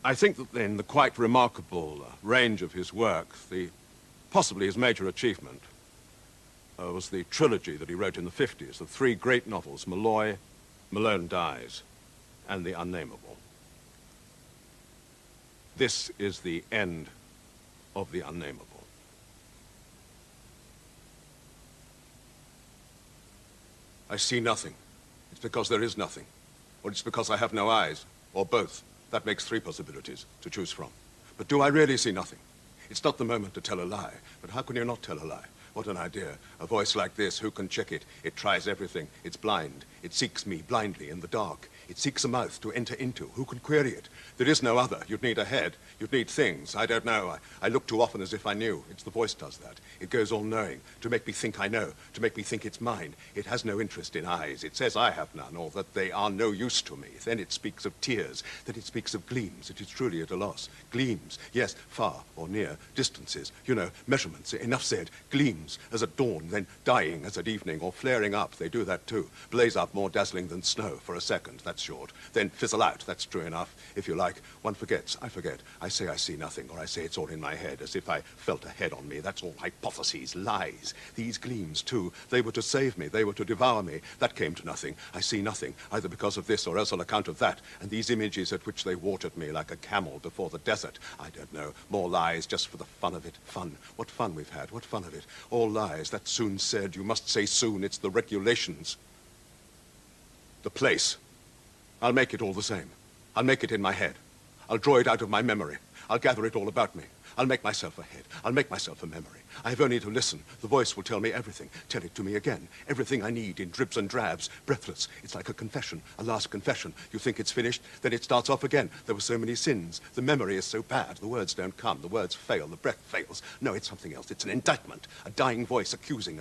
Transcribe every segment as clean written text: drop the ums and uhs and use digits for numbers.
I think that in the quite remarkable range of his work, possibly his major achievement was the trilogy that he wrote in the 50s, the three great novels, Malloy, Malone Dies, and The Unnamable. This is the end of The Unnamable. I see nothing. It's because there is nothing. Or it's because I have no eyes, or both. That makes three possibilities to choose from. But do I really see nothing? It's not the moment to tell a lie, but how can you not tell a lie? What an idea. A voice like this, who can check it? It tries everything. It's blind. It seeks me blindly in the dark. It seeks a mouth to enter into. Who can query it? There is no other. You'd need a head. You'd need things. I don't know. I look too often as if I knew. It's the voice does that. It goes all-knowing, to make me think I know, to make me think it's mine. It has no interest in eyes. It says I have none, or that they are no use to me. Then it speaks of tears. Then it speaks of gleams. It is truly at a loss. Gleams. Yes, far or near. Distances. You know, measurements. Enough said. Gleams. As at dawn, then dying as at evening, or flaring up. They do that too. Blaze up more dazzling than snow for a second. That's short. Then fizzle out. That's true enough. If you like, one forgets. I forget. I say I see nothing, or I say it's all in my head, as if I felt a head on me. That's all hypotheses, lies. These gleams, too, they were to save me. They were to devour me. That came to nothing. I see nothing, either because of this or else on account of that. And these images at which they watered me like a camel before the desert. I don't know. More lies just for the fun of it. Fun. What fun we've had. What fun of it. All lies. That's soon said. You must say soon. It's the regulations. The place. I'll make it all the same. I'll make it in my head. I'll draw it out of my memory. I'll gather it all about me. I'll make myself a head. I'll make myself a memory. I have only to listen. The voice will tell me everything. Tell it to me again. Everything I need in dribs and drabs. Breathless. It's like a confession. A last confession. You think it's finished, then it starts off again. There were so many sins. The memory is so bad. The words don't come. The words fail. The breath fails. No, it's something else. It's an indictment. A dying voice accusing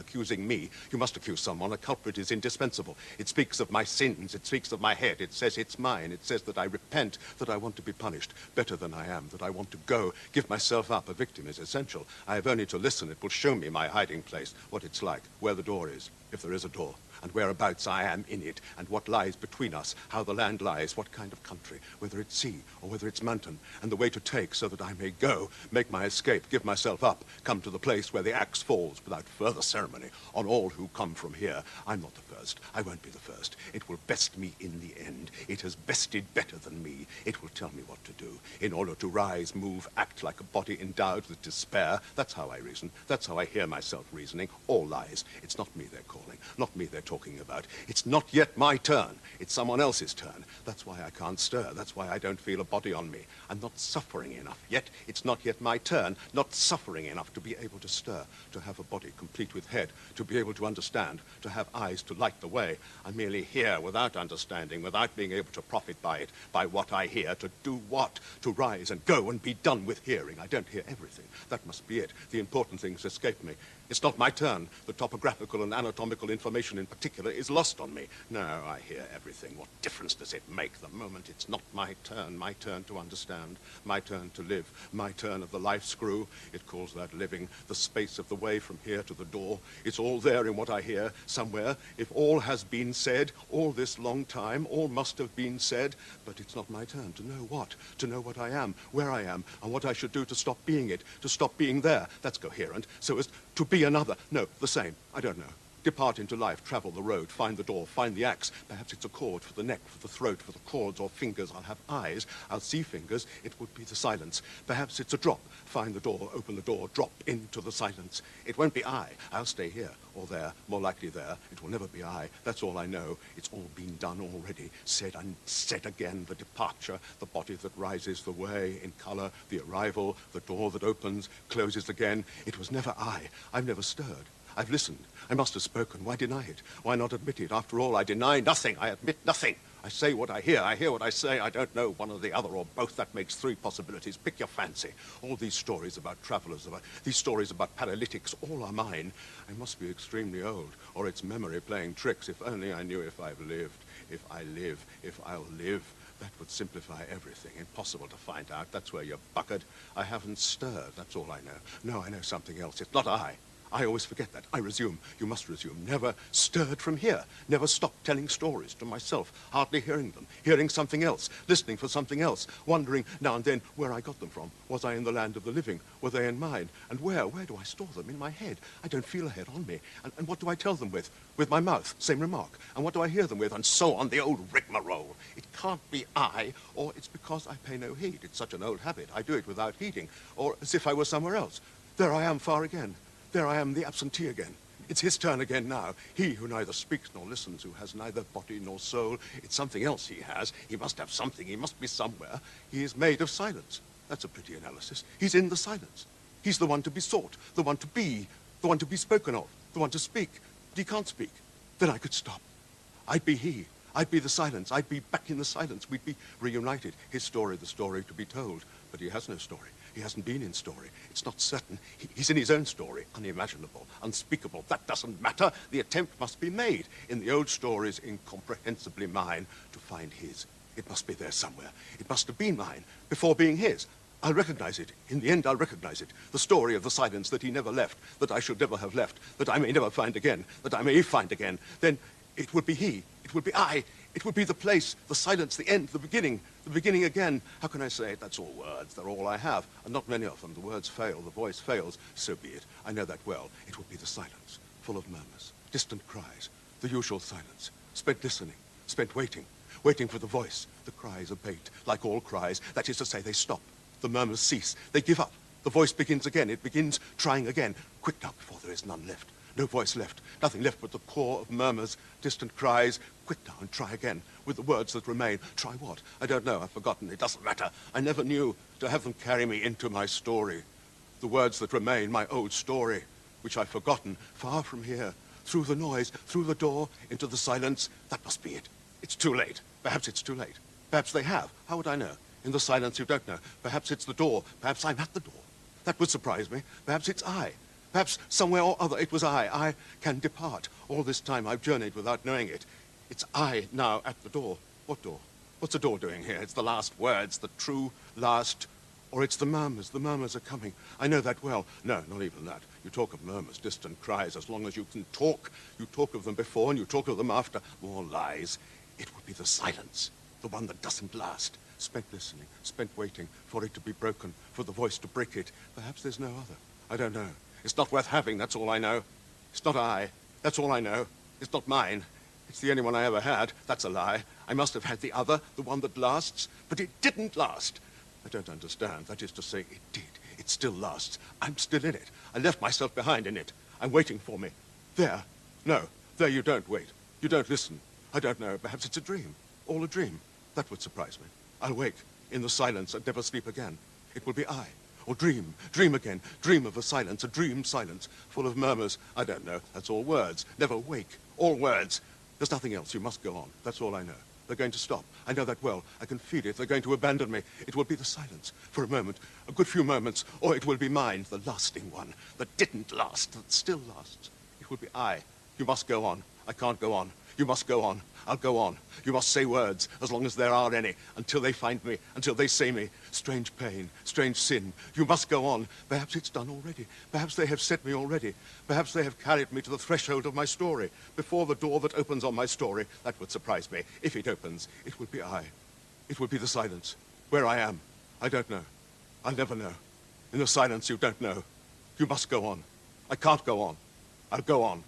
me. You must accuse someone. A culprit is indispensable. It speaks of my sins. It speaks of my head. It says it's mine. It says that I repent, that I want to be punished better than I am, that I want to go, give myself up. A victim is essential. I have only to listen. It will show me my hiding place, what it's like, where the door is, if there is a door, and whereabouts I am in it, and what lies between us, how the land lies, what kind of country, whether it's sea or whether it's mountain, and the way to take so that I may go, make my escape, give myself up, come to the place where the axe falls without further ceremony on all who come from here. I'm not the first. I won't be the first. It will best me in the end. It has bested better than me. It will tell me what to do. In order to rise, move, act like a body endowed with despair. That's how I reason. That's how I hear myself reasoning. All lies. It's not me they're calling. Not me they're talking about. It's not yet my turn. It's someone else's turn. That's why I can't stir. That's why I don't feel a body on me. I'm not suffering enough yet. It's not yet my turn. Not suffering enough to be able to stir, to have a body complete with head, to be able to understand, to have eyes to light the way. I'm merely here without understanding, without being able to profit by it, by what I hear. To do what? To rise and go and be done with hearing. I don't hear everything. That must be it. The important things escape me. It's not my turn. The topographical and anatomical information in particular is lost on me. No, I hear everything. What difference does it make the moment it's not my turn to understand, my turn to live, my turn of the life screw? It calls that living, the space of the way from here to the door. It's all there in what I hear, somewhere. If all has been said, all this long time, all must have been said, but it's not my turn to know what? To know what I am, where I am, and what I should do to stop being it, to stop being there. That's coherent. So as to be another. No, the same. I don't know. Depart into life, travel the road, find the door, find the axe. Perhaps it's a cord for the neck, for the throat, for the cords or fingers. I'll have eyes. I'll see fingers. It would be the silence. Perhaps it's a drop. Find the door, open the door, drop into the silence. It won't be I. I'll stay here or there, more likely there. It will never be I. That's all I know. It's all been done already. Said and said again. The departure, the body that rises, the way in color, the arrival, the door that opens, closes again. It was never I. I've never stirred. I've listened. I must have spoken. Why deny it? Why not admit it? After all, I deny nothing. I admit nothing. I say what I hear. I hear what I say. I don't know one or the other or both. That makes three possibilities. Pick your fancy. All these stories about travelers, these stories about paralytics, all are mine. I must be extremely old, or it's memory playing tricks. If only I knew if I've lived, if I live, if I'll live. That would simplify everything. Impossible to find out. That's where you're buckered. I haven't stirred. That's all I know. No, I know something else. It's not I. I always forget that. I resume. You must resume. Never stirred from here. Never stopped telling stories to myself, hardly hearing them, hearing something else, listening for something else, wondering now and then where I got them from. Was I in the land of the living? Were they in mine? And where? Where do I store them? In my head. I don't feel a head on me. And what do I tell them with? With my mouth. Same remark. And what do I hear them with? And so on. The old rigmarole. It can't be I, or it's because I pay no heed. It's such an old habit. I do it without heeding, or as if I were somewhere else. There I am far again. There I am, the absentee again. It's his turn again now. He who neither speaks nor listens, who has neither body nor soul. It's something else he has. He must have something. He must be somewhere. He is made of silence. That's a pretty analysis. He's in the silence. He's the one to be sought, the one to be spoken of, the one to speak. But he can't speak. Then I could stop. I'd be he. I'd be the silence. I'd be back in the silence. We'd be reunited. His story, the story to be told. But he has no story. He hasn't been in story. It's not certain. He's in his own story. Unimaginable, unspeakable. That doesn't matter. The attempt must be made in the old stories incomprehensibly mine to find his. It must be there somewhere. It must have been mine before being his. I'll recognize it. In the end, I'll recognize it. The story of the silence that he never left, that I should never have left, that I may never find again, that I may find again. Then it would be he. It would be I. It would be the place, the silence, the end, the beginning again. How can I say it? That's all words. They're all I have. And not many of them. The words fail. The voice fails. So be it. I know that well. It would be the silence, full of murmurs, distant cries, the usual silence, spent listening, spent waiting, waiting for the voice. The cries abate, like all cries. That is to say, they stop. The murmurs cease. They give up. The voice begins again. It begins trying again. Quick now, before there is none left. No voice left. Nothing left but the core of murmurs, distant cries. Quick now and try again, with the words that remain. Try what? I don't know. I've forgotten. It doesn't matter. I never knew to have them carry me into my story. The words that remain, my old story, which I've forgotten, far from here, through the noise, through the door, into the silence. That must be it. It's too late. Perhaps it's too late. Perhaps they have. How would I know? In the silence, you don't know. Perhaps it's the door. Perhaps I'm at the door. That would surprise me. Perhaps it's I. Perhaps somewhere or other it was I. I can depart. All this time I've journeyed without knowing it. It's I now at the door. What door? What's the door doing here? It's the last words, the true last. Or it's the murmurs. The murmurs are coming. I know that well. No, not even that. You talk of murmurs, distant cries, as long as you can talk. You talk of them before and you talk of them after. More lies. It would be the silence, the one that doesn't last. Spent listening, spent waiting for it to be broken, for the voice to break it. Perhaps there's no other. I don't know. It's not worth having, that's all I know. It's not I. That's all I know. It's not mine. It's the only one I ever had. That's a lie. I must have had the other, the one that lasts. But it didn't last. I don't understand. That is to say, it did. It still lasts. I'm still in it. I left myself behind in it. I'm waiting for me. There. No. There you don't wait. You don't listen. I don't know. Perhaps it's a dream. All a dream. That would surprise me. I'll wake in the silence and never sleep again. It will be I. Or dream again, dream of a silence, a dream silence, full of murmurs. I don't know, that's all words, never wake, all words. There's nothing else, you must go on, that's all I know. They're going to stop, I know that well, I can feel it, they're going to abandon me. It will be the silence, for a moment, a good few moments, or it will be mine, the lasting one, that didn't last, that still lasts. It will be I. You must go on, I can't go on. You must go on. I'll go on. You must say words, as long as there are any, until they find me, until they say me. Strange pain, strange sin. You must go on. Perhaps it's done already. Perhaps they have set me already. Perhaps they have carried me to the threshold of my story, before the door that opens on my story. That would surprise me. If it opens, it would be I. It would be the silence. Where I am, I don't know. I'll never know. In the silence, you don't know. You must go on. I can't go on. I'll go on.